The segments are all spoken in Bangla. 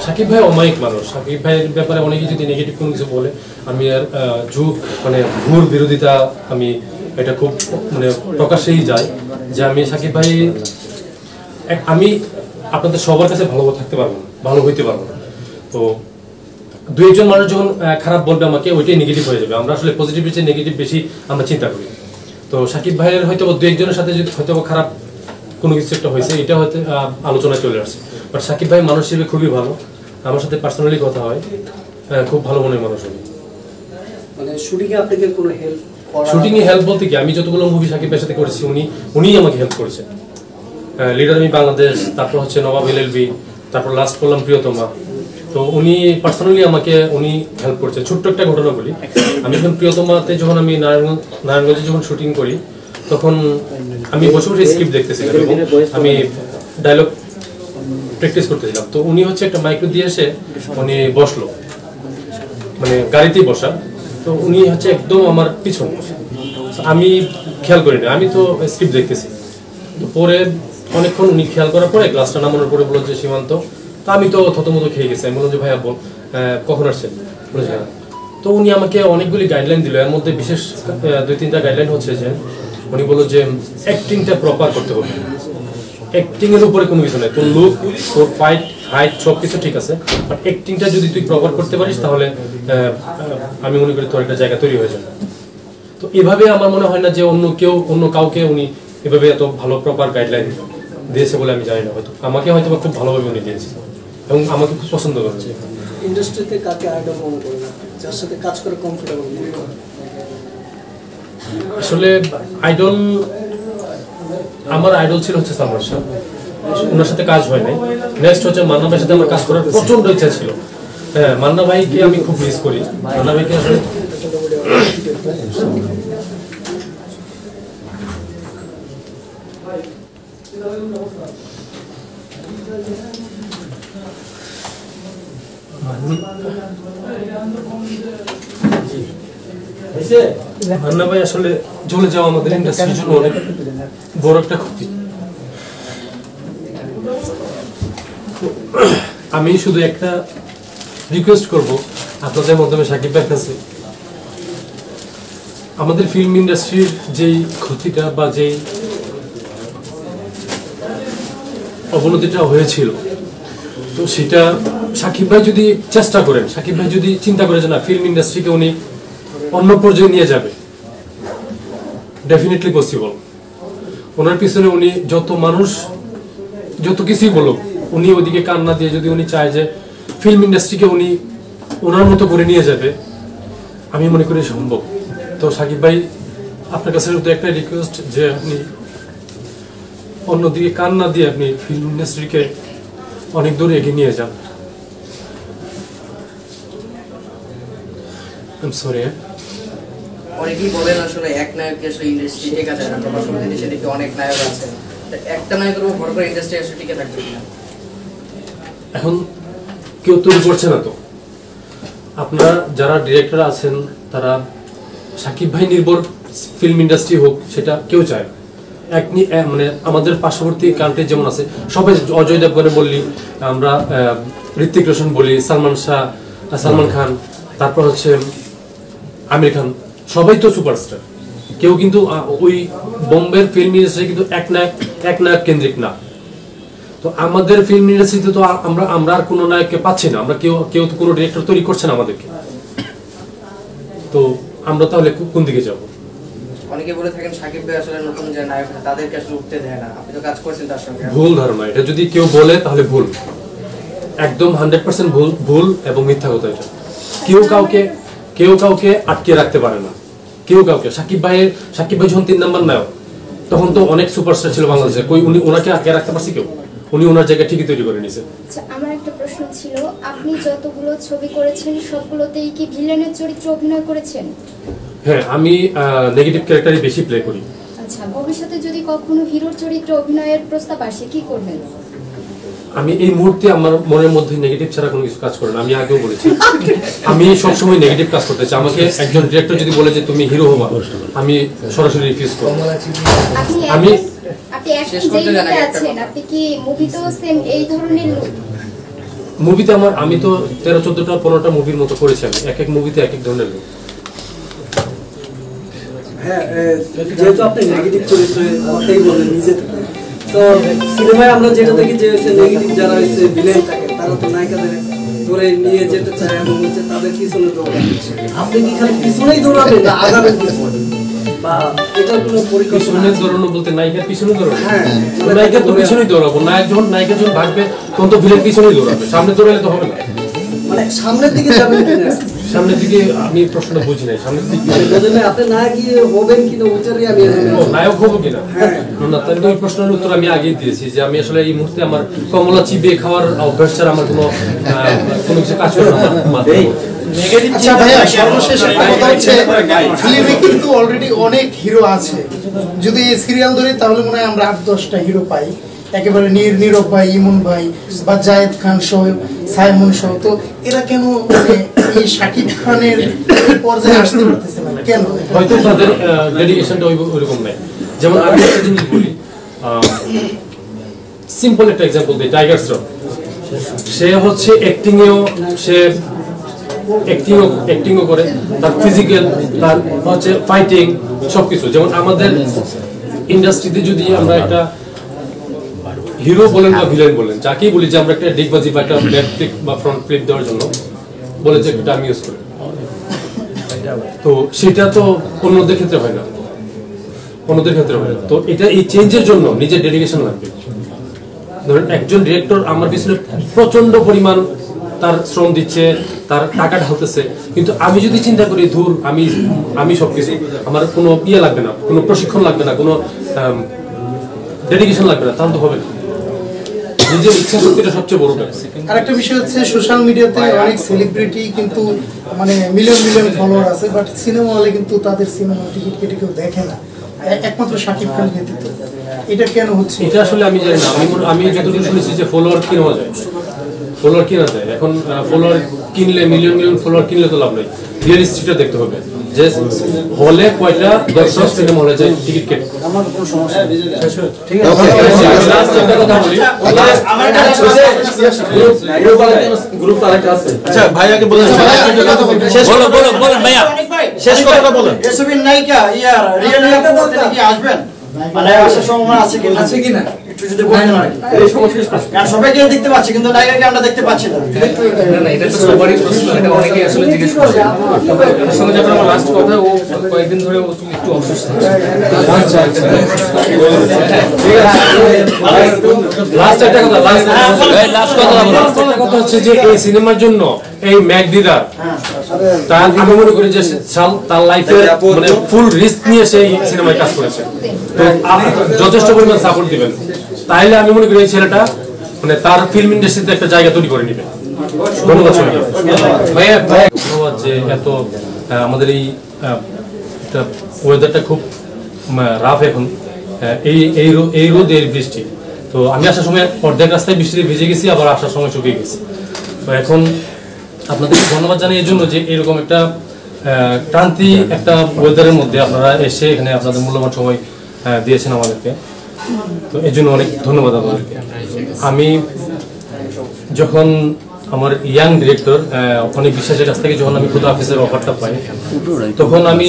সাকিব ভাই অমায়িক মানুষ। সাকিব ভাইয়ের ব্যাপারে অনেকে যদি নেগেটিভ কোনো কিছু বলে, আমি আর মানে ঘুর বিরোধিতা আমি এটা খুব মানে প্রকাশেই যায় যে আমি সাকিব ভাই, আমি আপনাদের সবার কাছে ভালো থাকতে পারবো না, ভালো হইতে পারবো না। তো দু একজন মানুষ যখন খারাপ বলবে আমাকে, ওইটাই নেগেটিভ হয়ে যাবে। আমরা আসলে পজিটিভ চেয়ে নেগেটিভ বেশি আমরা চিন্তা করি। তো সাকিব ভাইয়ের হয়তো দু একজনের সাথে যদি হয়তো খারাপ কোনো কিছু একটা হয়েছে, এটা হয়তো আলোচনায় চলে আসছে। বাট সাকিব ভাই মানুষ হিসেবে খুবই ভালো, আমার সাথে পার্সোনালি কথা হয়, খুব ভালো মনের মানুষ। মানে শুটিংয়ে আপনাকে কোনো হেল্প শুটিংয়ে হেল্প বলতে কি, আমি যতগুলো মুভি সাকিব ভাইয়ের সাথে করেছি উনিই আমাকে হেল্প করেছে। লিডার আমি বাংলাদেশ, তারপর হচ্ছে নবাব এলএলবি, তারপর লাস্ট করলাম প্রিয়তমা। তো উনি পার্সোনালি আমাকে উনি হেল্প করছে। ছোট্ট একটা ঘটনা বলি, আমি যখন প্রিয়তমাতে যখন আমি নারায়ণগঞ্জে যখন শুটিং করি, তখন আমি বসে বসে স্ক্রিপ্ট দেখতেছিলাম এবং আমি ডায়লগ প্র্যাকটিস করতেছিলাম। তো উনি হচ্ছে একটা মাইক্রো দিয়ে এসে উনি বসলো, মানে গাড়িতেই বসা। তো উনি হচ্ছে একদম আমার পিছনে, আমি খেয়াল করিনি, আমি তো স্ক্রিপ্ট দেখতেছি। তো পরে অনেকক্ষণ উনি খেয়াল করার পরে গ্লাসটা নামানোর পরে বললো যে সীমান্ত, তো আমি তো থতমত খেয়ে গেছি। আমি বললাম যে ভাইয়া বল কখন আসছেন, বলেছে। তো উনি আমাকে অনেকগুলি গাইডলাইন দিল, এর মধ্যে বিশেষ 2-3টা গাইডলাইন হচ্ছে যে উনি বললো যে অ্যাক্টিংটা প্রপার করতে হবে। অ্যাক্টিং এর উপরে কোনো কিছু নেই, তোর লুক, তোর ফাইট, হাইট সব কিছু ঠিক আছে, বাট অ্যাক্টিংটা যদি তুই প্রপার করতে পারিস তাহলে আমি মনে করি তোর একটা জায়গা তৈরি হয়ে যাবে। তো এভাবে আমার মনে হয় না যে অন্য কাউকে উনি এভাবে এত ভালো প্রপার গাইডলাইন দিয়েছে বলে আমি জানি না, হয়তো আমাকে হয়তো খুব ভালোভাবে উনি দিয়েছে এবং আমাকে খুব পছন্দ করেছে। ইন্ডাস্ট্রিতে কাকে আইডল মনে করেন, যার সাথে কাজ করে কমফোর্টেবল মনে করেন? আসলে আইডল, আমার আইডল ছিল হচ্ছে সালমান শাহ, ওনার সাথে কাজ হয় নাই। নেক্সট হচ্ছে মান্না ভাইয়ের সাথে আমার কাজ করার প্রচন্ড ইচ্ছা ছিল। হ্যাঁ, মান্না ভাইকে আমি খুব মিস করি। মান্না ভাইকে আসলে মান্না ভাই আসলে চলে যাওয়া আমাদের ইন্ডাস্ট্রির জন্য অনেক বড় একটা ক্ষতি। আমি শুধু একটা রিকোয়েস্ট করব আপনাদের মাধ্যমে সাকিব ভাইয়ের কাছে, আমাদের ফিল্ম ইন্ডাস্ট্রির যেই ক্ষতিটা বা যেই অবনতিটা হয়েছিল, তো সেটা সাকিব ভাই যদি চেষ্টা করেন, সাকিব ভাই যদি চিন্তা করে যে না ফিল্ম ইন্ডাস্ট্রিকে উনি অন্য পর্যায়ে নিয়ে যাবে, ডেফিনেটলি পসিবল। ওনার পিছনে উনি যত মানুষ যত কিছুই বলুক, উনি ওদিকে কান্না দিয়ে যদি উনি চায় যে ফিল্ম ইন্ডাস্ট্রিকে উনি ওনার মতো করে নিয়ে যাবে, আমি মনে করি সম্ভব। তো সাকিব ভাই, আপনার কাছে শুধু একটা রিকোয়েস্ট যে আপনি অন্যদিকে কান্না দিয়ে আপনি ফিল্ম ইন্ডাস্ট্রিকে অনেক দূর এগিয়ে নিয়ে যান। সরি, অনেকেই বলেন আসলে এক নায়ককে আসলে ইন্ডাস্ট্রি টিকে যায় না, প্রবাসী দেশে দেখি অনেক নায়ক আছে, একটা নায়কের উপর ভর করে ইন্ডাস্ট্রি আসলে টিকে থাকবে কিনা? এখন কেউ তৈরি করছে না। তো আপনারা যারা ডিরেক্টর আছেন তারা সাকিব ভাই নির্ভর ফিল্ম ইন্ডাস্ট্রি হোক, সেটা কেউ চায় না। মানে আমাদের পার্শ্ববর্তী কান্ট্রি যেমন আছে, সবাই অজয় দেবগন বললি, আমরা ঋত্বিক রোশন বলি, সালমান খান, তারপর হচ্ছে আমির খান, সবাই তো সুপারস্টার। কেউ কিন্তু ওই বোম্বের ফিল্ম ইন্ডাস্ট্রি কিন্তু এক নায়ক কেন্দ্রিক না। তো আমাদের ফিল্ম ইন্ডাস্ট্রিতে তো আমরা আর কোনো নায়ককে পাচ্ছি না, আমরা কেউ তো কোনো ডিরেক্টর তৈরি করছে না আমাদেরকে। তো আমরা তাহলে কোন দিকে যাব? অনেকে বলে থাকেন সাকিব ভাই আসলে নতুন যে নায়ক তাদেরকে আসলে উঠতে দেয় না, আপনি তো কাজ করছেন তার সঙ্গে। ভুল ধারণা, এটা যদি কেউ বলে তাহলে ভুল, একদম 100% ভুল এবং মিথ্যা কথা। এটা কেউ কাউকে আটকে রাখতে পারে না, কেউ কাউকে। সাকিব ভাই যখন 3 নাম্বার নায়ক, তখন তো অনেক সুপারস্টার ছিল বাংলাদেশে, উনি ওনাকে আটকে রাখতে পারছে কেউ? উনি ওনার জায়গা ঠিকই তৈরি করে নিয়েছে। আচ্ছা, আমার একটা প্রশ্ন ছিল, আপনি যতগুলো ছবি করেছেন সবগুলোতেই কি ভিলেনের চরিত্রে অভিনয় করেছেন? হ্যাঁ, আমি নেগেটিভ ক্যারেক্টারই বেশি প্লে করি। আচ্ছা, ভবিষ্যতে যদি কখনো হিরোর চরিত্রে অভিনয়ের প্রস্তাব আসে কি করবেন? আমি এই মুহূর্তে আমার মনের মধ্যে নেগেটিভ ছাড়া কোনো কিছু কাজ করে না। আমি আগেও বলেছি আমি সবসময় নেগেটিভ কাজ করতে চাই। আমাকে একজন ডিরেক্টর যদি বলে যে তুমি হিরো হবা, আমি সরাসরি রিফিউজ করব। আপনি অ্যাক্টিং যেই লুকে আছেন, আপনি কি মুভিতেও সেম এই ধরনের লুক? মুভিতে আমি তো 13-14টা 15টা মুভির মতো করেছি, আমি এক এক মুভিতে এক এক ধরনের লোক। হ্যাঁ, যেহেতু আপনি নেগেটিভ চরিত্রে কথাই বলেন নিজে থেকে, তো সিনেমায় আমরা যেটা দেখি যে নেগেটিভ যারা হচ্ছে ভিলেন থাকে তারা তো নায়িকাদের ধরে নিয়ে যেতে চায় এবং হচ্ছে তাদের পিছনে দৌড়াবে। আপনি কি খালি পিছনেই দৌড়াবেন না আগাবেন পিছনে, বা এটার কোনো পরিকল্পনা? পিছনে দৌড়ানো বলতে নায়িকার পিছনে দৌড়ানো? হ্যাঁ, নায়িকা তো পিছনেই দৌড়াবো, নায়িকা যখন ভাগবে তখন তো ভিলেন পিছনেই দৌড়াবে, সামনে দৌড়ালে তো হবে না। মানে সামনের দিকে যাবেন কিনা? সামনের দিকে আমি প্রশ্নটা বুঝি নাই, সামনের দিকে আপনি নায়ক হবেন কিনা ওইটারই আমি নায়ক হবো কিনা না, তাহলে ওই প্রশ্নের উত্তর আমি আগেই দিয়েছি যে আমি আসলে এই মুহূর্তে আমার কমলা চিবিয়ে খাওয়ার অভ্যাস ছাড়া আমার কোনো কিছু কাজ করে না। আচ্ছা ভাইয়া, সর্বশেষ একটা কথা হচ্ছে ফিল্মে কিন্তু অলরেডি অনেক হিরো আছে, যদি সিরিয়াল ধরি তাহলে মনে হয় আমরা 8-10টা হিরো পাই, একেবারে নীরব ভাই, ইমন ভাই বা জায়েদ খান সহ, সাইমন সহ। তো এরা কেন মানে এই শাকিব খানের পর্যায়ে আসতে পারতেছে না কেন? হয়তো তাদের ডেডিকেশনটা ওইরকম নাই। যেমন আমি একটা জিনিস বলি, সিম্পল একটা এক্সাম্পল দিই, টাইগার শ্রফ, সে হচ্ছে অ্যাক্টিংও করে, তার ফিজিক্যাল, তার হচ্ছে ফাইটিং সবকিছু। যেমন আমাদের ইন্ডাস্ট্রিতে যদি আমরা একটা হিরো বলেন বা ভিলেন বলেন, যাকেই বলি যে আমরা একটা ডিগবাজি বা একটা ব্যাক ফ্লিপ বা ফ্রন্ট ফ্লিপ দেওয়ার জন্য বলে যে একটা আমি ইউজ করি, তো সেটা তো অন্যদের ক্ষেত্রে হয় না, তো এটা এই চেঞ্জের জন্য নিজের ডেডিকেশন লাগবে। ধরেন একজন ডিরেক্টর আমার পিছনে প্রচন্ড পরিমাণ তার শ্রম দিচ্ছে, তার টাকা ঢালতেছে, কিন্তু আমি যদি চিন্তা করি ধুর আমি সবকিছু, আমার কোনো লাগবে না, কোনো প্রশিক্ষণ লাগবে না, কোনো ডেডিকেশন লাগবে না, তাহলে তো হবে না। নিজের ইচ্ছা শক্তিটা সবচেয়ে বড় ব্যাপার। আরেকটা বিষয় হচ্ছে সোশ্যাল মিডিয়াতে অনেক সেলিব্রিটি কিন্তু মানে মিলিয়ন ফলোয়ার আছে, বাট সিনেমা হলে কিন্তু তাদের সিনেমা টিকিট কেটে কেউ দেখে না, একমাত্র শাকিব খান ব্যতীত। এটা কেন হচ্ছে? এটা আসলে আমি জানি না, আমি যতটুকু শুনেছি যে ফলোয়ার কেনা যায়, এখন ফলোয়ার কিনলে মিলিয়ন ফলোয়ার কিনলে তো লাভ নেই, রিয়েলিস্টিকটা দেখতে হবে যে হলে কয়টা দর্শক সিনেমা হলে যায় টিকিট কেটে। আমার কোনো সমস্যা নেই, ঠিক আছে। লাস্ট একটা কথা বলি, গ্রুপ আরেকটা আছে। আচ্ছা ভাইয়াকে বলেন, বলেন ভাইয়া, শেষ কথাটা বলেন। এসবির নায়িকা ইয়ার রিয়েলি আপু কি আসবেন, মানে আসার সম্ভাবনা আছে কিনা একটু যদি বলেন। কারণ সবাইকে দেখতে পাচ্ছি কিন্তু নায়িকাকে আমরা দেখতে পাচ্ছি না। না, এটা তো সবারই প্রশ্ন, এটা অনেকেই আসলে জিজ্ঞেস করছে। ওর সঙ্গে যখন আমার লাস্ট কথা, ও কয়েকদিন ধরে ও একটু অসুস্থ। লাস্ট একটা কথা হচ্ছে যে এই সিনেমার জন্য এই ম্যাকডিদার তার আমি মনে করি যে তার লাইফে মানে ফুল রিস্ক নিয়ে সেই সিনেমায় কাজ করেছে, তো যথেষ্ট পরিমাণ সাপোর্ট দিবেন, তাইলে আমি মনে করি এই ছেলেটা মানে তার ফিল্ম ইন্ডাস্ট্রিতে একটা জায়গা তৈরি করে নিবে। ধন্যবাদ সবাইকে। ধন্যবাদ যে এত আমাদের ওয়েদারটা খুব রাফ এখন, এই রোদ এই বৃষ্টি, তো আমি আসার সময় অর্ধেক রাস্তায় বৃষ্টিতে ভিজে গেছি, আবার আসার সময় শুকিয়ে গেছি। তো এখন আপনাদেরকে ধন্যবাদ জানাই এর জন্য যে এরকম একটা ক্রান্তি একটা ওয়েদারের মধ্যে আপনারা এসে এখানে আপনাদের মূল্যবান সময় দিয়েছেন আমাদেরকে, তো এই জন্য অনেক ধন্যবাদ আপনাদেরকে। আমি যখন আমার ইয়াং ডিরেক্টর অনেক বিশ্বাসের কাছ থেকে যখন আমি খুদা হাফিজের অফারটা পাই, তখন আমি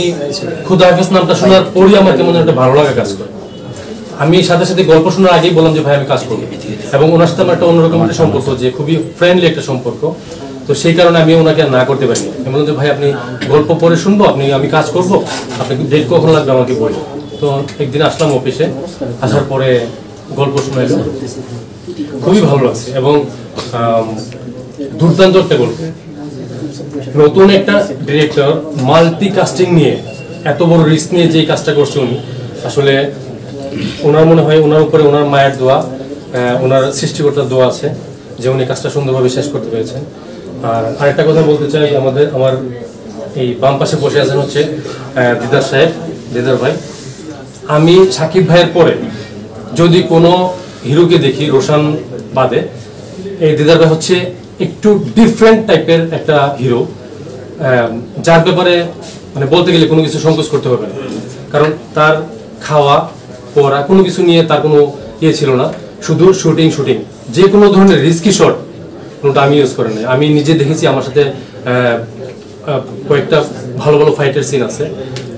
খুদা হাফিজ নামটা শোনার পরই আমার কেমন একটা ভালো লাগা কাজ করে। আমি সাথে সাথে গল্প শোনার আগেই বললাম যে ভাই আমি কাজ করবো, এবং ওনার সাথে আমার একটা অন্যরকম একটা সম্পর্ক, যে খুবই ফ্রেন্ডলি একটা সম্পর্ক, তো সেই কারণে আমি ওনাকে না করতে পারিনি। আমি বললাম যে ভাই আপনি গল্প পরে শুনবো, আমি কাজ করবো, আপনি ডেট কখন লাগবে আমাকে বলবেন। তো একদিন আসলাম অফিসে, আসার পরে গল্প শুনাইল, খুবই ভালো লাগছে এবং দুর্দান্ত একটা গল্প। নতুন একটা ডিরেক্টর মাল্টি কাস্টিং নিয়ে এত বড় রিস্ক নিয়ে যে কাজটা করছে উনি, আসলে ওনার মনে হয় ওনার উপরে ওনার মায়ের দোয়া, ওনার সৃষ্টিকর্তার দোয়া আছে যে উনি কাজটা সুন্দরভাবে শেষ করতে পেরেছেন। আর আরেকটা কথা বলতে চাই, আমার এই বাম পাশে বসে আছেন হচ্ছে দিদার সাহেব, দিদার ভাই। আমি সাকিব ভাইয়ের পরে যদি কোনো হিরোকে দেখি রোশান বাদে, এই দিদার ভাই হচ্ছে একটু ডিফারেন্ট টাইপের একটা হিরো, যার ব্যাপারে মানে বলতে গেলে কোনো কিছু সংকোচ করতে হবে না, কারণ তার খাওয়া পড়া কোনো কিছু নিয়ে তার কোনো ইয়ে ছিল না, শুধু শুটিং, যে কোনো ধরনের রিস্কি শট কোনোটা আমি ইউজ করে নাই। আমি নিজে দেখেছি আমার সাথে কয়েকটা ভালো ভালো ফাইটের সিন আছে।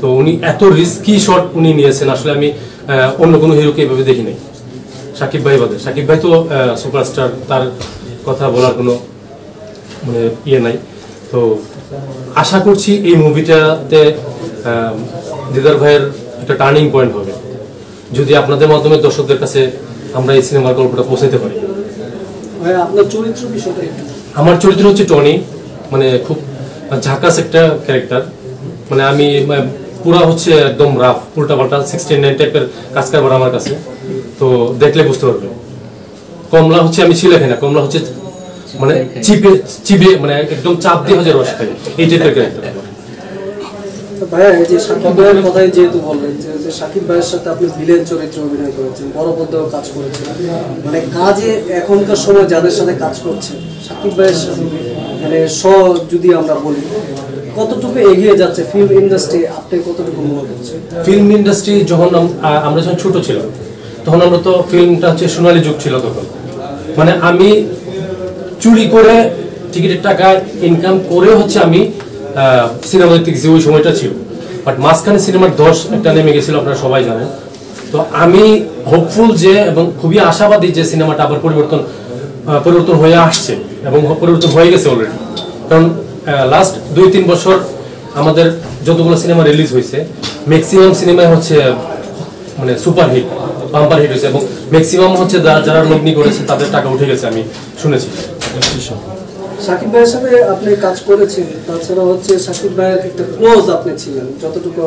তো উনি এত রিস্কি শট উনি নিয়েছেন, আসলে আমি অন্য কোনো হিরোকে এভাবে দেখি নাই, সাকিব ভাই বাদে। সাকিব ভাই তো সুপারস্টার, তার কথা বলার কোনো মানে ইয়ে নাই। তো আশা করছি এই মুভিটাতে দিদার ভাইয়ের একটা টার্নিং পয়েন্ট হবে, যদি আপনাদের মাধ্যমে দর্শকদের কাছে আমরা এই সিনেমার গল্পটা পৌঁছাতে পারি। ভাই আপনার চরিত্র বিষয়টা একটু। আমার চরিত্র হচ্ছে টনি, মানে খুব ঝাকাস একটা ক্যারেক্টার। মানে আমি পুরা হচ্ছে একদম রাফ, উল্টাপাল্টা 69 টাইপের কাজ কারবার আমার কাছে, তো দেখলে বুঝতে পারবে। কমলা হচ্ছে আমি ছিলে খাই না, কমলা হচ্ছে মানে চিবে মানে একদম চাপ দিয়ে হচ্ছে রস খাই, এই টাইপের ক্যারেক্টার। ভাইয়া এই যে সাকিব ভাইয়ের কথাই যেহেতু বললেন যে সাকিব ভাইয়ের সাথে আপনি ভিলেন চরিত্রে অভিনয় করেছেন, বড় পর্দাও কাজ করেছেন, মানে কাজে এখনকার সময় যাদের সাথে কাজ করছেন সাকিব ভাইয়ের সাথে মানে যদি আমরা বলি কতটুকু এগিয়ে যাচ্ছে ফিল্ম ইন্ডাস্ট্রি, আপনি কতটুকু মনে করছেন? ফিল্ম ইন্ডাস্ট্রি যখন আমরা যখন ছোট ছিলাম তখন আমরা তো ফিল্মটা হচ্ছে সোনালী যুগ ছিল তখন। মানে আমি চুরি করে টিকিটের টাকা ইনকাম করে হচ্ছে আমি সিনেমা দেখতে গেছি, ওই সময়টা ছিল। বাট মাঝখানে সিনেমার 10 একটা নেমে গেছিল, আপনারা সবাই জানেন। তো আমি হোপফুল যে এবং খুবই আশাবাদী যে সিনেমাটা আবার পরিবর্তন হয়ে আসছে এবং পরিবর্তন হয়ে গেছে অলরেডি। কারণ লাস্ট 2-3 বছর আমাদের যতগুলো সিনেমা রিলিজ হয়েছে ম্যাক্সিমাম সিনেমায় হচ্ছে মানে সুপারহিট, বাম্পার হিট হয়েছে, এবং ম্যাক্সিমাম হচ্ছে যারা লগ্নি করেছে তাদের টাকা উঠে গেছে, আমি শুনেছি। সাকিব ভাইয়ের সাথে আপনি কাজ করেছেন, তাছাড়া হচ্ছে সাকিব ভাইয়ের একটা ক্লোজ আপনি ছিলেন, যতটুকু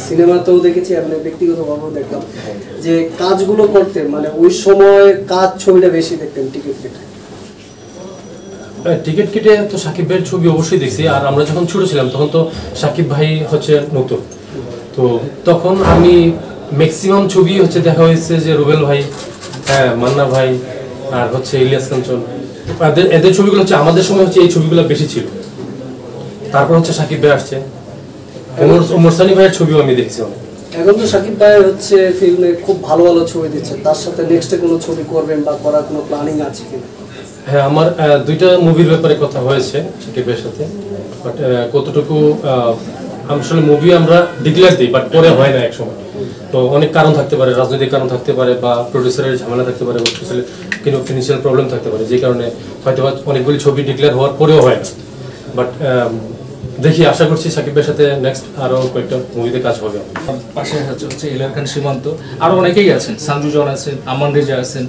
সিনেমাতেও দেখেছি আপনি ব্যক্তিগতভাবেও দেখলাম যে কাজগুলো করতে মানে ওই সময় কাজ ছবিটা বেশি দেখতেন টিকিট কেটে তো সাকিব ভাইয়ের ছবি অবশ্যই দেখছি। আর আমরা যখন ছোট ছিলাম তখন তো সাকিব ভাই হচ্ছে নতুন, তো তখন আমি ম্যাক্সিমাম ছবি হচ্ছে দেখা হয়েছে যে রুবেল ভাই, মান্না ভাই, আর হচ্ছে ইলিয়াস কাঞ্চন, এদের ছবিগুলো হচ্ছে আমাদের সময় হচ্ছে এই ছবিগুলো বেশি ছিল। তারপর হচ্ছে সাকিব ভাই আসছে, ওমর সানি ভাইয়ের ছবিও আমি দেখছি অনেক। এখন তো সাকিব ভাই হচ্ছে ফিল্মে খুব ভালো ভালো ছবি দিচ্ছে, তার সাথে নেক্সটে কোনো ছবি করবেন বা করার কোনো প্ল্যানিং আছে কিনা? হ্যাঁ, আমার 2টা মুভির ব্যাপারে কথা হয়েছে সাকিবের সাথে, বাট কতটুকু আসলে মুভি আমরা ডিক্লেয়ার দিই, বাট পরে হয় না এক সময়। তো অনেক কারণ থাকতে পারে, রাজনৈতিক কারণ থাকতে পারে, বা প্রডিউসারের ঝামেলা থাকতে পারে, বা কিন্তু ফিনান্সিয়াল প্রবলেম থাকতে পারে, যে কারণে হয়তো অনেকগুলি ছবি ডিক্লেয়ার হওয়ার পরেও হয় না। বাট দেখি, আশা করছি সাকিবের সাথে নেক্সট আরো কয়েকটা মুভিতে কাজ হবে। পাশে হচ্ছে ইলার খান সীমান্ত, আরো অনেকেই আছেন, সানজু জন আছেন, আমান রেজা আছেন,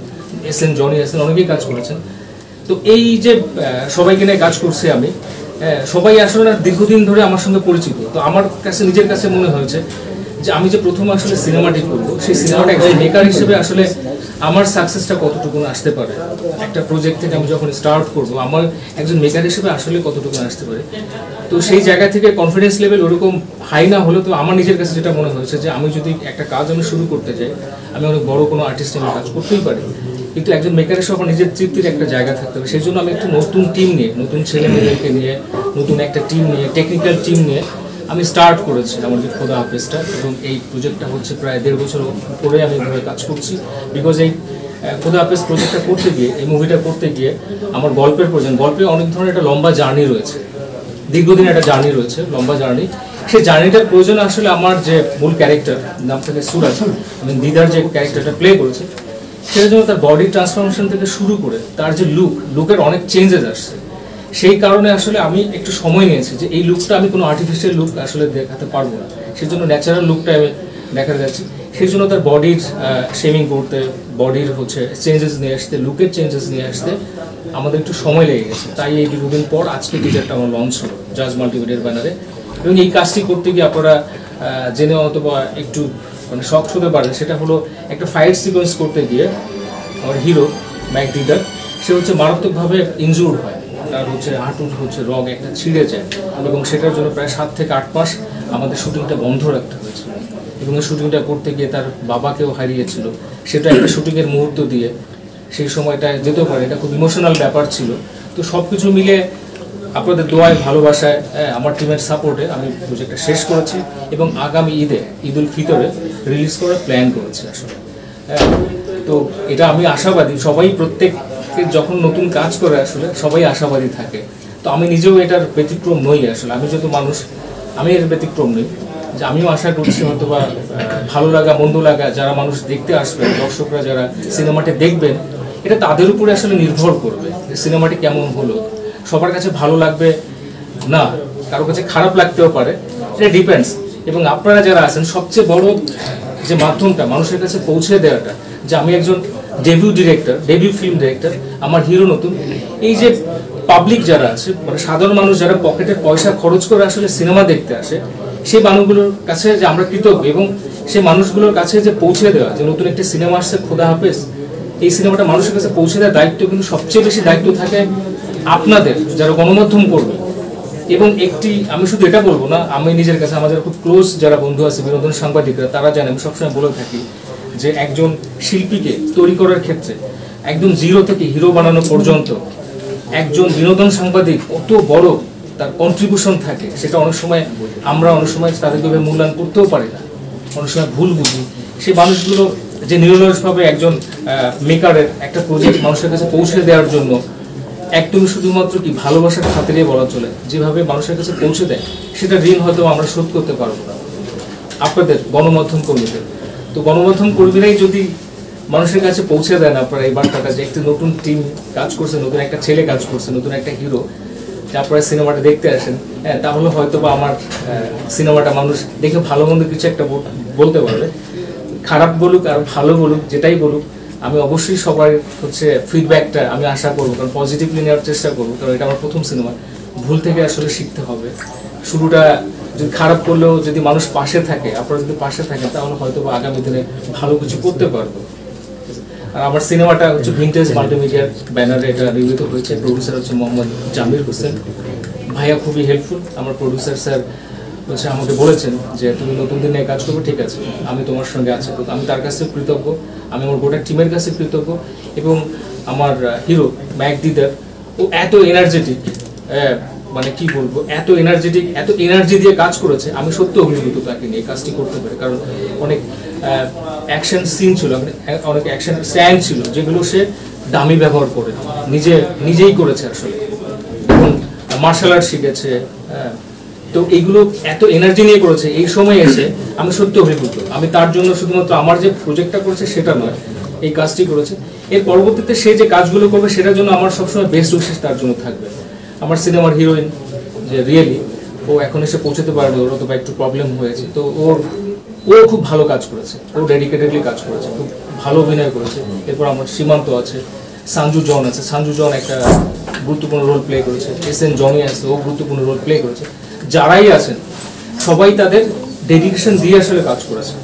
SN জনি আছেন, অনেকেই কাজ করেছেন। তো এই যে সবাইকে নিয়ে কাজ করছি আমি, সবাই আসলে দীর্ঘদিন ধরে আমার সঙ্গে পরিচিত। তো আমার কাছে নিজের কাছে মনে হয়েছে যে আমি যে প্রথম আসলে সিনেমাটি করবো, সেই সিনেমাটা একজন মেকার হিসেবে আসলে আমার সাকসেসটা কতটুকু আসতে পারে, একটা প্রজেক্ট থেকে আমি যখন স্টার্ট করবো আমার একজন মেকার হিসেবে আসলে কতটুকু আসতে পারে। তো সেই জায়গা থেকে কনফিডেন্স লেভেল ওরকম হাই না হলেও তো আমার নিজের কাছে যেটা মনে হয়েছে যে আমি যদি একটা কাজ আমি শুরু করতে যাই, আমি অনেক বড় কোনো আর্টিস্ট আমি কাজ করতেই পারি, কিন্তু একজন মেকারের সঙ্গে নিজের তৃপ্তির একটা জায়গা থাকতে হবে। সেই জন্য আমি একটা নতুন টিম নিয়ে, নতুন ছেলেমেয়েদেরকে নিয়ে, নতুন একটা টিম নিয়ে, টেকনিক্যাল টিম নিয়ে আমি স্টার্ট করেছি আমার যে খোদা হাফেজটা, এবং এই প্রজেক্টটা হচ্ছে প্রায় 1.5 বছর পরে আমি এভাবে কাজ করছি। বিকজ এই খোদা হাফেজ প্রজেক্টটা করতে গিয়ে, এই মুভিটা করতে গিয়ে আমার গল্পে অনেক ধরনের একটা লম্বা জার্নি রয়েছে, দীর্ঘদিন একটা জার্নি রয়েছে, লম্বা জার্নি। সেই জার্নিটার প্রয়োজনে আসলে আমার যে মূল ক্যারেক্টার, নাম থেকে সুরাজ, আমি দিদার যে ক্যারেক্টারটা প্লে করেছি, সেটার জন্য তার বডি ট্রান্সফরমেশন থেকে শুরু করে তার যে লুকের অনেক চেঞ্জেস আসছে। সেই কারণে আসলে আমি একটু সময় নিয়েছি যে এই লুকটা আমি কোনো আর্টিফিশিয়াল লুক আসলে দেখাতে পারবো না, সেই জন্য ন্যাচারাল লুকটা আমি দেখাতে যাচ্ছি। সেই জন্য তার বডির শেমিং করতে, বডির হচ্ছে চেঞ্জেস নিয়ে আসতে, লুকের চেঞ্জেস নিয়ে আসতে আমাদের একটু সময় লেগে গেছে। তাই এই দীর্ঘদিন পর আজকে টিজারটা আমার লঞ্চ হলো জাজ মাল্টিমিডিয়ার ব্যানারে। এবং এই কাজটি করতে গিয়ে আপনারা জেনে অথবা একটু মানে শখ হতে পারেন, সেটা হলো একটা ফাইট সিকোয়েন্স করতে গিয়ে আমার হিরো ম্যাক দিদার, সে হচ্ছে মারাত্মকভাবে ইনজুর্ড হয়, তার হচ্ছে হাঁটুর হচ্ছে রগ একটা ছিঁড়ে যায়, এবং সেটার জন্য প্রায় 7 থেকে 8 মাস আমাদের শুটিংটা বন্ধ রাখতে হয়েছিল। এবং এই শুটিংটা করতে গিয়ে তার বাবাকেও হারিয়েছিল, সেটা একটা শুটিংয়ের মুহূর্ত দিয়ে সেই সময়টা যেতেও পারে, এটা খুব ইমোশনাল ব্যাপার ছিল। তো সব কিছু মিলে আপনাদের দোয়ায়, ভালোবাসায়, আমার টিমের সাপোর্টে আমি প্রজেক্টটা শেষ করেছি, এবং আগামী ঈদুল ফিতরে রিলিজ করার প্ল্যান করেছি আসলে। তো এটা আমি আশাবাদী সবাই, প্রত্যেক যখন নতুন কাজ করে আসলে সবাই আশাবাদী থাকে। তো আমি নিজেও এটার ব্যতিক্রম নই আসলে, আমি যেহেতু মানুষ আমি এর ব্যতিক্রম নই, যে আমিও আশা করছি হয়তো বা ভালো লাগা মন্দ লাগা যারা মানুষ দেখতে আসবে, দর্শকরা যারা সিনেমাটি দেখবেন, এটা তাদের উপরে আসলে নির্ভর করবে যে সিনেমাটি কেমন হলো। সবার কাছে ভালো লাগবে না, কারো কাছে খারাপ লাগতেও পারে, এটা ডিপেন্ডস। এবং আপনারা যারা আছেন সবচেয়ে বড় যে মাধ্যমটা মানুষের কাছে পৌঁছে দেওয়াটা, যে আমি একজন ডেবিউ ফিল্ম ডিরেক্টর, আমার হিরো নতুন, এই যে পাবলিক যারা আছে মানে সাধারণ মানুষ যারা পকেটের পয়সা খরচ করে আসলে সিনেমা দেখতে আসে, সেই মানুষগুলোর কাছে যে আমরা কৃতজ্ঞ, এবং সেই মানুষগুলোর কাছে যে পৌঁছে দেওয়া যে নতুন একটি সিনেমা আসছে খোদা হাফেজ, এই সিনেমাটা মানুষের কাছে পৌঁছে দেওয়ার দায়িত্ব কিন্তু সবচেয়ে বেশি দায়িত্ব থাকে আপনাদের যারা গণমাধ্যম করবে। এবং একটি আমি শুধু এটা বলবো না, আমি নিজের কাছে আমাদের খুব ক্লোজ যারা বন্ধু আছে বিনোদন সাংবাদিকরা, তারা জানে আমি সবসময় বলে থাকি যে একজন শিল্পীকে তৈরি করার ক্ষেত্রে একদম জিরো থেকে হিরো বানানো পর্যন্ত একজন বিনোদন সাংবাদিক কত বড় তার কন্ট্রিবিউশন থাকে, সেটা অনেক সময় আমরা অনেক সময় তাদেরকে মূল্যায়ন করতেও পারি না, অনেক সময় ভুল বুঝি। সেই মানুষগুলো যে নিরলসভাবে একজন মেকারের একটা প্রজেক্ট মানুষের কাছে পৌঁছে দেওয়ার জন্য একদমই শুধুমাত্র কি ভালোবাসার খাতিরে বলা চলে, যেভাবে মানুষের কাছে পৌঁছে দেয় সেটা ঋণ হয়তো আমরা শোধ করতে পারবো না আপনাদের গণমাধ্যম কর্মীদের। তো গণমাধ্যম কর্মীরাই যদি মানুষের কাছে পৌঁছে দেন আপনারা এই বার্তাটা যে একটি নতুন টিম কাজ করছে, নতুন একটা ছেলে কাজ করছে, নতুন একটা হিরো, আপনারা সিনেমাটা দেখতে আসেন, হ্যাঁ, তাহলে হয়তো বা আমার সিনেমাটা মানুষ দেখে ভালো মন্দ কিছু একটা বলতে পারবে। খারাপ বলুক আর ভালো বলুক, যেটাই বলুক, আমি অবশ্যই সবার ফিডব্যাকটা আমি আশা করবো, কারণ পজিটিভলি নেওয়ার চেষ্টা করবো, কারণ এটা আমার প্রথম সিনেমা, ভুল থেকে আসলে শিখতে হবে। শুরুটা যদি খারাপ করলেও যদি মানুষ পাশে থাকে, আপনারা যদি পাশে থাকেন, তাহলে হয়তো বা আগামী দিনে ভালো কিছু করতে পারবো। আর আমার সিনেমাটা হচ্ছে ভিনটেজ মাল্টিমিডিয়ার ব্যানারে এটা নির্মিত হয়েছে, প্রডিউসার হচ্ছে মোহাম্মদ জামির হোসেন ভাইয়া, খুবই হেল্পফুল। আমার প্রডিউসার স্যার হচ্ছে আমাকে বলেছেন যে তুমি নতুন দিনে কাজ করবে, ঠিক আছে, আমি তোমার সঙ্গে আছি। তো আমি তার কাছে কৃতজ্ঞ, আমি আমার গোটা টিমের কাছে কৃতজ্ঞ। এবং আমার হিরো ম্যাক দিদার, ও এত এনার্জেটিক, মানে কি বলবো, এত এনার্জি দিয়ে কাজ করেছে, আমি সত্যি অভিভূত তাকে নিয়ে কাজটি করতে পারি। কারণ অনেক অ্যাকশন সিন ছিল, অনেক অ্যাকশন স্ট্যান্ড ছিল, যেগুলো সে দামি ব্যবহার করে নিজেই করেছে আসলে, এবং মার্শাল আর্ট শিখেছে। তো এইগুলো এত এনার্জি নিয়ে করেছে, এই সময় এসে আমি সত্যি অভিভূত। আমি তার জন্য শুধুমাত্র আমার যে প্রজেক্টটা করেছে সেটা নয়, এই কাজটি করেছে। এর পরবর্তীতে সে যে কাজগুলো করবে সেটার জন্য আমার সবসময় বেস্ট উইশেস তার জন্য থাকবে। আমার সিনেমার হিরোইন যে রিয়েলি, ও এখন এসে পৌঁছতে পারেনি, ওর তো একটু প্রবলেম হয়েছে, তো ও খুব ভালো কাজ করেছে, ও ডেডিকেটেডলি কাজ করেছে, খুব ভালো অভিনয় করেছে। এরপর আমার সীমান্ত আছে, সাঞ্জু জন আছে, সাঞ্জু জন একটা গুরুত্বপূর্ণ রোল প্লে করেছে, এসএন জনি আছে, ও গুরুত্বপূর্ণ রোল প্লে করেছে। যারাই আছেন সবাই তাদের ডেডিকেশন দিয়ে আসলে কাজ করেছে।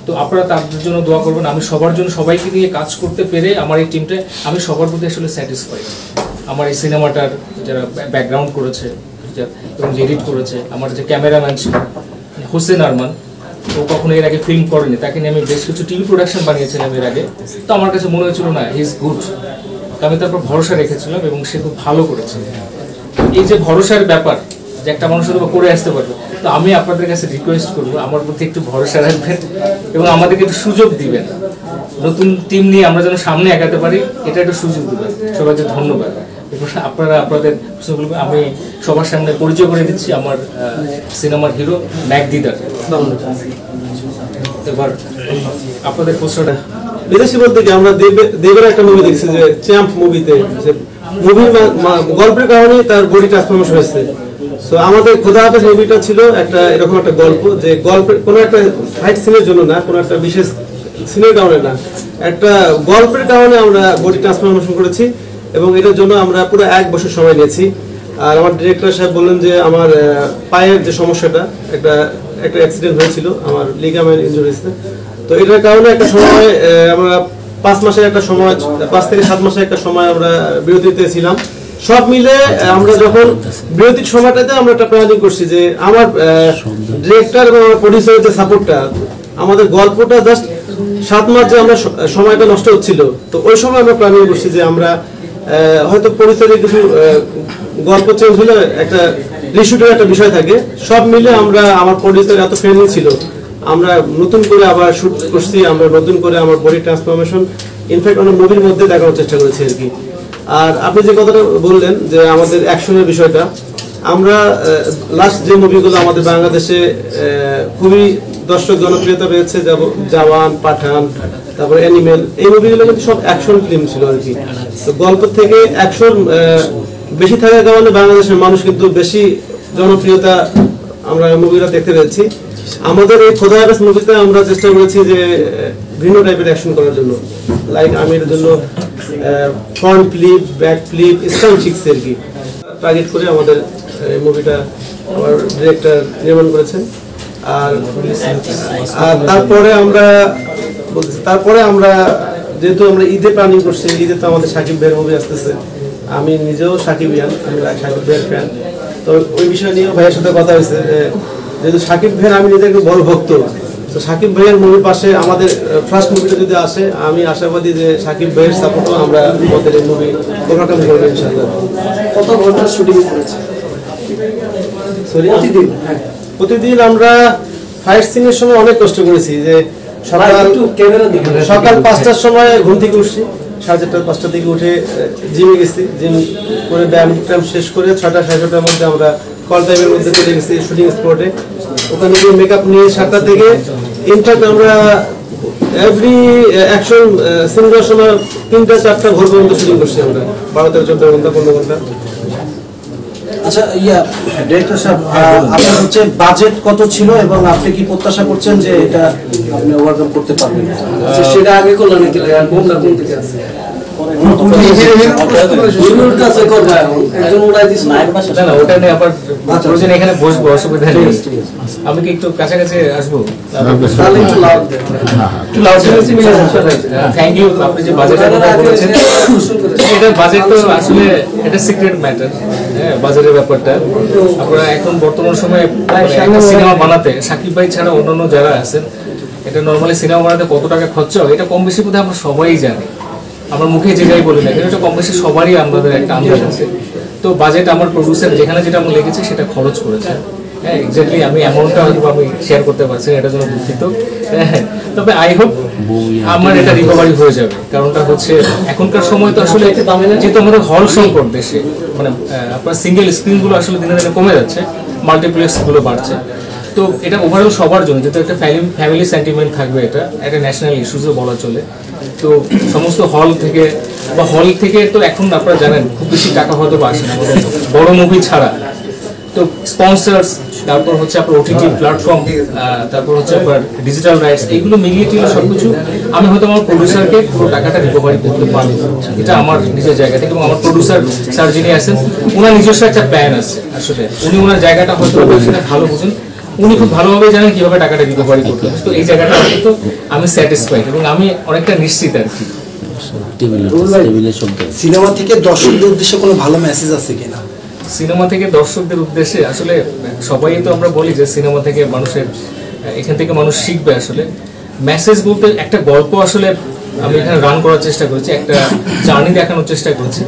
তো আপনারা তাদের জন্য দোয়া করবেন। আমি সবার জন্য সবাইকে নিয়ে কাজ করতে পেরে আমার এই টিমটা, আমি সবার প্রতি আসলে স্যাটিসফাইড। আমার এই সিনেমাটার যারা ব্যাকগ্রাউন্ড করেছে এবং এডিট করেছে, আমার যে ক্যামেরাম্যান ছিল হোসেন আরমান, ও কখনো এর আগে ফিল্ম করেনি, তাকে নিয়ে আমি বেশ কিছু টিভি প্রোডাকশন বানিয়েছিলাম এর আগে। তো আমার কাছে মনে হয়েছিল না, হি ইজ গুড, আমি তারপর ভরসা রেখেছিলাম এবং সে খুব ভালো করেছে। এই যে ভরসার ব্যাপার, যে একটা মানুষ হয়তো করে আসতে পারবে, তো আমি আপনাদের কাছে রিকোয়েস্ট করবো আমার প্রতি একটু ভরসা রাখবেন এবং আমাদেরকে একটু সুযোগ দিবেন। নতুন টিম নিয়ে আমরা যেন সামনে এগাতে পারি, এটা একটু সুযোগ দিবেন। সবাইকে ধন্যবাদ। আপনারা আপনাদের আমি সবার সামনে পরিচয় করে দিচ্ছি আমার সিনেমার হিরো ম্যাক দিদার। এবার আপনাদের প্রশ্নটা বিদেশি বলতে কি, আমরা দেবের একটা মুভি দেখছি যে চ্যাম্প মুভিতে, মুভির গল্পের কারণে তার বডি ট্রান্সফরমেশন হয়েছে। তো আমাদের খোদা হাফেজ মুভিটা ছিল একটা এরকম একটা গল্প, যে গল্পের কোনো একটা ফাইট সিনের জন্য না, কোনো একটা বিশেষ সিনের কারণে না, একটা গল্পের কারণে আমরা বডি ট্রান্সফরমেশন করেছি এবং এটার জন্য আমরা পুরো 1 বছর সময় নিয়েছি। আর আমার ডিরেক্টর সাহেব বললেন যে আমার পায়ের যে সমস্যাটা, একটা অ্যাক্সিডেন্ট হয়েছিল আমার লিগামেন্ট ইনজুরিতে, তো এটার কারণে একটা সময় আমরা 5 মাসের একটা সময়, 5 থেকে 7 মাসের একটা সময় আমরা বিরতিতে ছিলাম। সব মিলে আমরা যখন বিরতির সময়টাতে আমরা একটা প্ল্যানিং করছি যে আমার ডিরেক্টর এবং আমার প্রডিউসারের যে সাপোর্টটা, আমাদের গল্পটা জাস্ট 7 মাস যে আমরা সময়টা নষ্ট হচ্ছিল, তো ওই সময় আমরা প্ল্যানিং করছি যে আমরা হয়তো প্রডিউসারের কিছু গল্প চেঞ্জ হলে একটা রিশুটের একটা বিষয় থাকে, সব মিলে আমরা, আমার প্রডিউসার এত ফ্রেন্ডলি ছিল, আমরা নতুন করে আবার শুট করছি, আমরা নতুন করে আমার বডি ট্রান্সফরমেশন ইনফ্যাক্ট আমরা মুভির মধ্যে দেখানোর চেষ্টা করেছি আর কি। আর আপনি যে কথাটা বললেন যে আমাদের অ্যাকশনের বিষয়টা, আমরা লাস্ট যে মুভিগুলো আমাদের বাংলাদেশে খুবই দর্শক জনপ্রিয়তা পেয়েছে, জওয়ান, পাঠান, তারপরে অ্যানিমেল, এই মুভিগুলো কিন্তু সব অ্যাকশন ফিল্ম ছিল আর কি। তো গল্প থেকে অ্যাকশন বেশি থাকার কারণে বাংলাদেশের মানুষ কিন্তু বেশি জনপ্রিয়তা আমরা মুভিটা দেখতে পেয়েছি। আমাদের এই খোদা হাফেজ মুভিতে আমরা চেষ্টা করেছি যে ভিন্ন টাইপের অ্যাকশন করার জন্য, লাইক আমি এর জন্য front flip, back flip, stunt শিখছি আর কি। টার্গেট করে আমাদের এই মুভিটা আমার ডিরেক্টর নির্মাণ করেছেন। আর তারপরে আমরা যেহেতু আমরা ঈদে প্ল্যানিং করছি, ঈদে তো আমাদের সাকিব ভাইয়ের মুভি আসতেছে, আমি নিজেও সাকিবিয়ান, আমি সাকিব ভাইয়ের ফ্যান। তো ওই বিষয় নিয়েও ভাইয়ের সাথে কথা হয়েছে যে যেহেতু সাকিব ভাইয়ের আমি নিজে একটু বড় ভক্ত, তো সাকিব ভাইয়ের মুভির পাশে আমাদের ফার্স্ট মুভিটা যদি আসে, আমি আশাবাদী যে সাকিব ভাইয়ের সাপোর্টও আমরা আমাদের এই মুভি ওভারকাম করবো ইনশাআল্লাহ। কত ঘন্টা শুটিং করেছে? প্রতিদিন আমরা ফাইট সিনের সময় অনেক কষ্ট করেছি, যে সকাল 5টার সময় ঘুম থেকে উঠছি, 4:30 5টার দিকে উঠে জিমে গেছি, জিম করে ব্যায়াম ট্যাম শেষ করে 6টা 6:30টার মধ্যে আমরা কল টাইমের মধ্যে চলে গেছি শুটিং স্পটে। ওখানে গিয়ে মেকআপ নিয়ে 7টা থেকে ইনফ্যাক্ট আমরা এভরি অ্যাকশন সিনগুলোর সময় 3টা 4টা ভোর পর্যন্ত শুটিং করছি আমরা, 12-14 ঘন্টা 15 ঘন্টা। আচ্ছা ডিরেক্টর সাহেব, আপনার হচ্ছে বাজেট কত ছিল এবং আপনি কি প্রত্যাশা করছেন যে এটা আপনি ওভারকাম করতে পারবেন? সেটা আগে করলেন নাকি কোনটা কোন থেকে আছে? আমি কি একটু কাছাকাছি আসবো? Thank you. আপনি যে বাজেটের কথা বলেছেন, এটা বাজেট তো আসলে এটা সিক্রেট ম্যাটার, হ্যাঁ বাজেটের ব্যাপারটা। আমরা এখন বর্তমান সময়ে সিনেমা বানাতে সাকিব ভাই ছাড়া অন্যান্য যারা আছেন, এটা নর্মালি সিনেমা বানাতে কত টাকা খরচ হয় এটা কম বেশি বোধহয় আমরা সবাই জানি। আমার মুখে যেটাই বলি না, এটা কম বেশি সবারই আমাদের একটা আন্দাজ আছে। তো বাজেট আমার প্রডিউসার যেখানে যেটা আমরা লিখেছি সেটা খরচ করেছে, হ্যাঁ এক্স্যাক্টলি আমি অ্যামাউন্টটা হয়তো আমি শেয়ার করতে পারছি না, এটার জন্য দুঃখিত। তবে আই হোপ আমার এটা রিকভারি হয়ে যাবে। কারণটা হচ্ছে এখনকার সময় তো আসলে যেহেতু আমাদের হল সংকট দেশে, মানে আপনার সিঙ্গেল স্ক্রিনগুলো আসলে দিনে দিনে কমে যাচ্ছে, মাল্টিপ্লেক্সগুলো বাড়ছে। তো এটা ওভারঅল সবার জন্য, যেহেতু একটা ফ্যামিলি সেন্টিমেন্ট থাকবে, এটা একটা ন্যাশনাল ইস্যুসও বলা চলে। তো সমস্ত হল থেকে তো এখন আপনারা জানেন খুব বেশি টাকা হয়তো আসে না বড় মুভি ছাড়া। তো স্পন্সর্স, তারপর হচ্ছে আপনার ওটিটি প্ল্যাটফর্ম, তারপর হচ্ছে আপনার ডিজিটাল রাইটস, এইগুলো মিলিয়ে টিলে সবকিছু আমি হয়তো আমার প্রডিউসারকে পুরো টাকাটা রিকভারি করতে পারবো, এটা আমার নিজের জায়গা থেকে। এবং আমার প্রডিউসার স্যার যিনি আছেন, ওনার নিজস্ব একটা প্ল্যান আছে, আসলে উনি ওনার জায়গাটা হয়তো সেটা ভালো বুঝেন, উনি খুব ভালোভাবে জানেন কিভাবে টাকাটা রিকভারি করতে হবে। তো এই জায়গাটা কিন্তু আমি স্যাটিসফাইড এবং আমি অনেকটা নিশ্চিত আর কি। সিনেমা থেকে দর্শকদের উদ্দেশ্যে কোনো ভালো মেসেজ আছে কিনা? সিনেমা থেকে দর্শকদের উদ্দেশ্যে আসলে সবাই তো আমরা বলি যে সিনেমা থেকে মানুষের, এখান থেকে মানুষ শিখবে। আসলে মেসেজ বলতে একটা গল্প আসলে আমি এখানে রান করার চেষ্টা করেছি, একটা জার্নি দেখানোর চেষ্টা করেছি।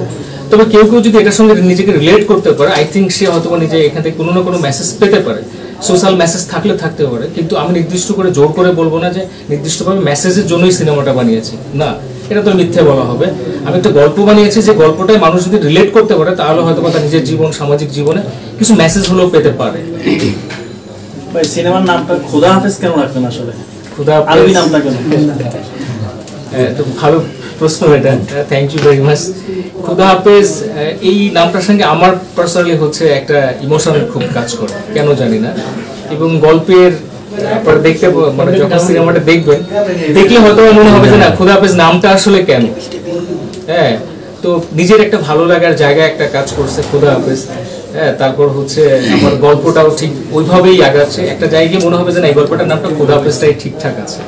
তবে কেউ কেউ যদি এটার সঙ্গে নিজেকে রিলেট করতে পারে, আই থিঙ্ক সে হয়তো নিজে এখান থেকে কোনো না কোনো মেসেজ পেতে পারে। সোশ্যাল মেসেজ থাকলে থাকতে পারে, কিন্তু আমি নির্দিষ্ট করে জোর করে বলবো না যে নির্দিষ্টভাবে মেসেজের জন্যই সিনেমাটা বানিয়েছি, না, এটা তো মিথ্যে বলা হবে। আমি একটা গল্প বানিয়েছি, যে গল্পটাই মানুষ যদি রিলেট করতে পারে তাহলে হয়তো তার নিজের জীবন, সামাজিক জীবনে কিছু মেসেজ হলেও পেতে পারে। ভাই সিনেমার নামটা খোদা হাফেজ কেন রাখবেন আসলে? খোদা আরবি নামটা কেন? তো ভালো প্রশ্ন এটা, থ্যাংক ইউ ভেরি মাচ। খোদা হাফেজ এই নামটার সঙ্গে আমার পার্সোনালি হচ্ছে একটা ইমোশন খুব কাজ করে, কেন জানি না। এবং গল্পের আপনারা দেখতে, মানে যখন সিনেমাটা দেখবেন, দেখলে হয়তো মনে হবে যে না খোদা হাফেজ নামটা আসলে কেন। হ্যাঁ, তো নিজের একটা ভালো লাগার জায়গায় একটা কাজ করছে খোদা হাফেজ। হ্যাঁ, তারপর হচ্ছে আমার গল্পটাও ঠিক ওইভাবেই আগাচ্ছে, একটা জায়গায় মনে হবে যে না এই গল্পটার নামটা খোদা হাফেজটাই ঠিকঠাক আছে।